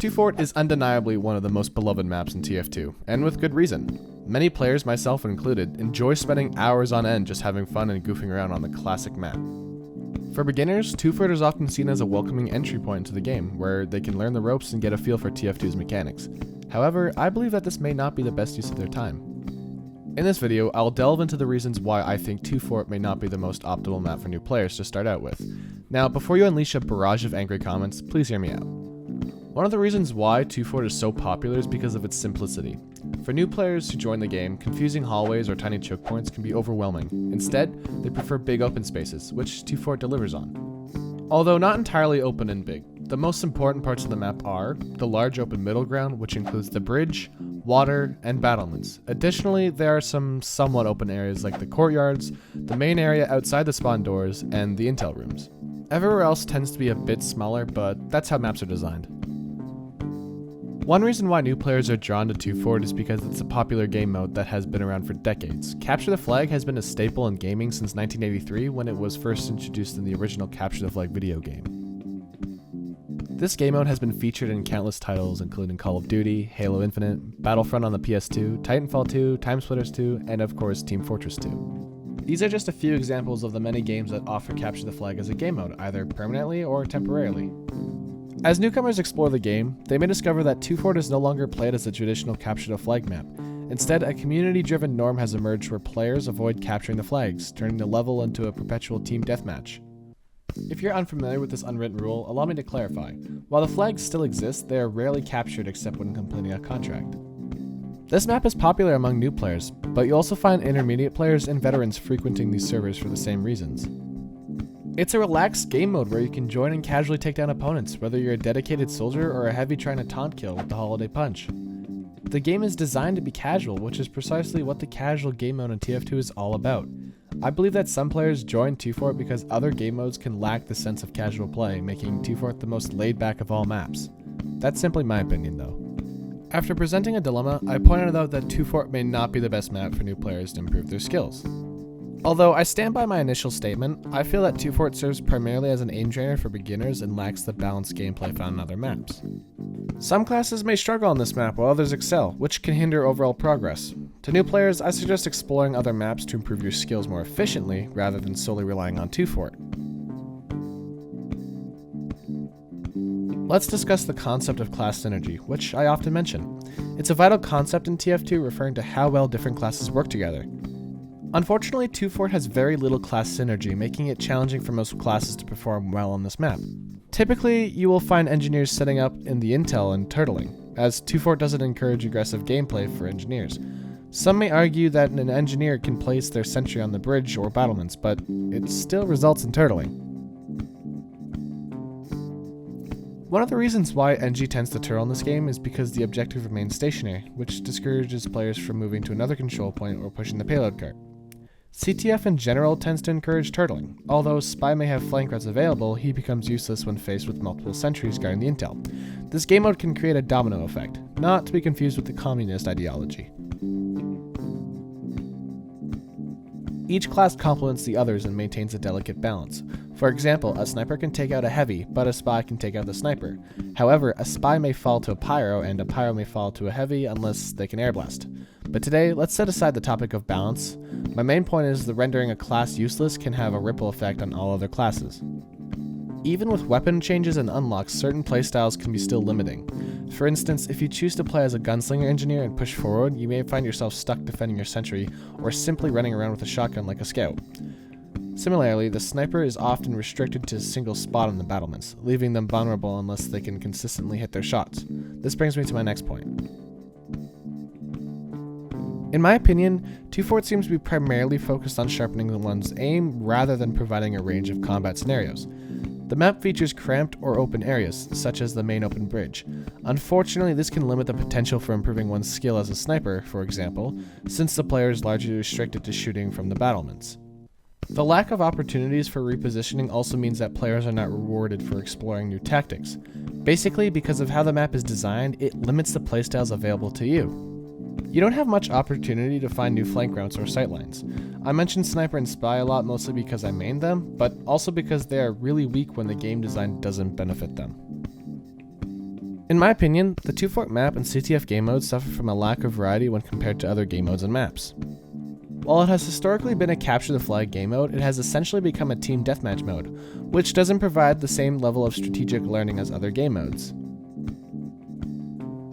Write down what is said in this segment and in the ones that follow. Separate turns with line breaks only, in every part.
2Fort is undeniably one of the most beloved maps in TF2, and with good reason. Many players, myself included, enjoy spending hours on end just having fun and goofing around on the classic map. For beginners, 2Fort is often seen as a welcoming entry point into the game, where they can learn the ropes and get a feel for TF2's mechanics. However, I believe that this may not be the best use of their time. In this video, I'll delve into the reasons why I think 2Fort may not be the most optimal map for new players to start out with. Now, before you unleash a barrage of angry comments, please hear me out. One of the reasons why 2Fort is so popular is because of its simplicity. For new players who join the game, confusing hallways or tiny choke points can be overwhelming. Instead, they prefer big open spaces, which 2Fort delivers on. Although not entirely open and big, the most important parts of the map are the large open middle ground, which includes the bridge, water, and battlements. Additionally, there are some somewhat open areas like the courtyards, the main area outside the spawn doors, and the intel rooms. Everywhere else tends to be a bit smaller, but that's how maps are designed. One reason why new players are drawn to 2Fort is because it's a popular game mode that has been around for decades. Capture the Flag has been a staple in gaming since 1983 when it was first introduced in the original Capture the Flag video game. This game mode has been featured in countless titles including Call of Duty, Halo Infinite, Battlefront on the PS2, Titanfall 2, Timesplitters 2, and of course Team Fortress 2. These are just a few examples of the many games that offer Capture the Flag as a game mode, either permanently or temporarily. As newcomers explore the game, they may discover that 2Fort is no longer played as a traditional Capture the Flag map. Instead, a community-driven norm has emerged where players avoid capturing the flags, turning the level into a perpetual team deathmatch. If you're unfamiliar with this unwritten rule, allow me to clarify. While the flags still exist, they are rarely captured except when completing a contract. This map is popular among new players, but you'll also find intermediate players and veterans frequenting these servers for the same reasons. It's a relaxed game mode where you can join and casually take down opponents, whether you're a dedicated soldier or a heavy trying to taunt kill with the holiday punch. The game is designed to be casual, which is precisely what the casual game mode in TF2 is all about. I believe that some players join 2Fort because other game modes can lack the sense of casual play, making 2Fort the most laid back of all maps. That's simply my opinion though. After presenting a dilemma, I pointed out that 2Fort may not be the best map for new players to improve their skills. Although I stand by my initial statement, I feel that 2Fort serves primarily as an aim trainer for beginners and lacks the balanced gameplay found in other maps. Some classes may struggle on this map while others excel, which can hinder overall progress. To new players, I suggest exploring other maps to improve your skills more efficiently rather than solely relying on 2Fort. Let's discuss the concept of class synergy, which I often mention. It's a vital concept in TF2 referring to how well different classes work together. Unfortunately, 2Fort has very little class synergy, making it challenging for most classes to perform well on this map. Typically, you will find engineers setting up in the intel and turtling, as 2Fort doesn't encourage aggressive gameplay for engineers. Some may argue that an engineer can place their sentry on the bridge or battlements, but it still results in turtling. One of the reasons why NG tends to turtle in this game is because the objective remains stationary, which discourages players from moving to another control point or pushing the payload cart. CTF in general tends to encourage turtling. Although Spy may have flank routes available, he becomes useless when faced with multiple sentries guarding the intel. This game mode can create a domino effect, not to be confused with the communist ideology. Each class complements the others and maintains a delicate balance. For example, a sniper can take out a heavy, but a spy can take out the sniper. However, a spy may fall to a pyro, and a pyro may fall to a heavy unless they can air blast. But today, let's set aside the topic of balance. My main point is that rendering a class useless can have a ripple effect on all other classes. Even with weapon changes and unlocks, certain playstyles can be still limiting. For instance, if you choose to play as a gunslinger engineer and push forward, you may find yourself stuck defending your sentry, or simply running around with a shotgun like a scout. Similarly, the sniper is often restricted to a single spot in the battlements, leaving them vulnerable unless they can consistently hit their shots. This brings me to my next point. In my opinion, 2Fort seems to be primarily focused on sharpening one's aim rather than providing a range of combat scenarios. The map features cramped or open areas, such as the main open bridge. Unfortunately, this can limit the potential for improving one's skill as a sniper, for example, since the player is largely restricted to shooting from the battlements. The lack of opportunities for repositioning also means that players are not rewarded for exploring new tactics. Basically, because of how the map is designed, it limits the playstyles available to you. You don't have much opportunity to find new flank routes or sightlines. I mentioned Sniper and Spy a lot mostly because I mained them, but also because they are really weak when the game design doesn't benefit them. In my opinion, the 2-Fort map and CTF game modes suffer from a lack of variety when compared to other game modes and maps. While it has historically been a capture the flag game mode, it has essentially become a team deathmatch mode, which doesn't provide the same level of strategic learning as other game modes.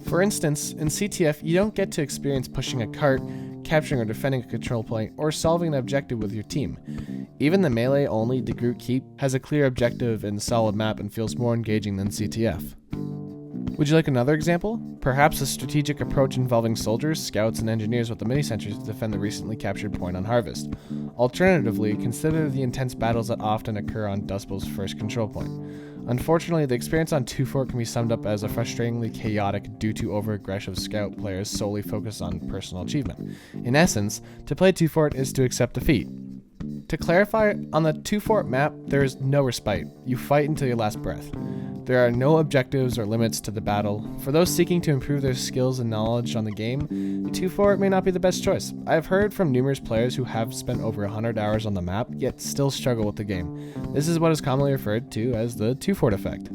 For instance, in CTF, you don't get to experience pushing a cart, capturing or defending a control point, or solving an objective with your team. Even the melee-only Groot Keep has a clear objective and solid map and feels more engaging than CTF. Would you like another example? Perhaps a strategic approach involving soldiers, scouts, and engineers with the mini-sentries to defend the recently captured point on Harvest. Alternatively, consider the intense battles that often occur on Dust Bowl's first control point. Unfortunately, the experience on 2-Fort can be summed up as a frustratingly chaotic due to over-aggressive scout players solely focused on personal achievement. In essence, to play 2-Fort is to accept defeat. To clarify, on the 2-Fort map, there is no respite. You fight until your last breath. There are no objectives or limits to the battle. For those seeking to improve their skills and knowledge on the game, 2-Fort may not be the best choice. I have heard from numerous players who have spent over 100 hours on the map, yet still struggle with the game. This is what is commonly referred to as the 2-Fort effect.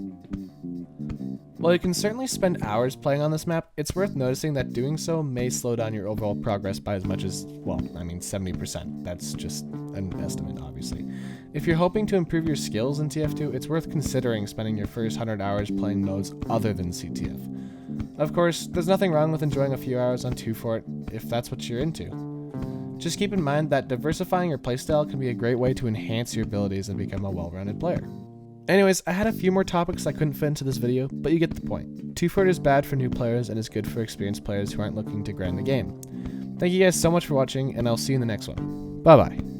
While you can certainly spend hours playing on this map, it's worth noticing that doing so may slow down your overall progress by as much as, 70%. That's just an estimate, obviously. If you're hoping to improve your skills in TF2, it's worth considering spending your first 100 hours playing modes other than CTF. Of course, there's nothing wrong with enjoying a few hours on 2-Fort if that's what you're into. Just keep in mind that diversifying your playstyle can be a great way to enhance your abilities and become a well-rounded player. Anyways, I had a few more topics I couldn't fit into this video, but you get the point. 2-Fort is bad for new players and is good for experienced players who aren't looking to grind the game. Thank you guys so much for watching, and I'll see you in the next one. Bye bye.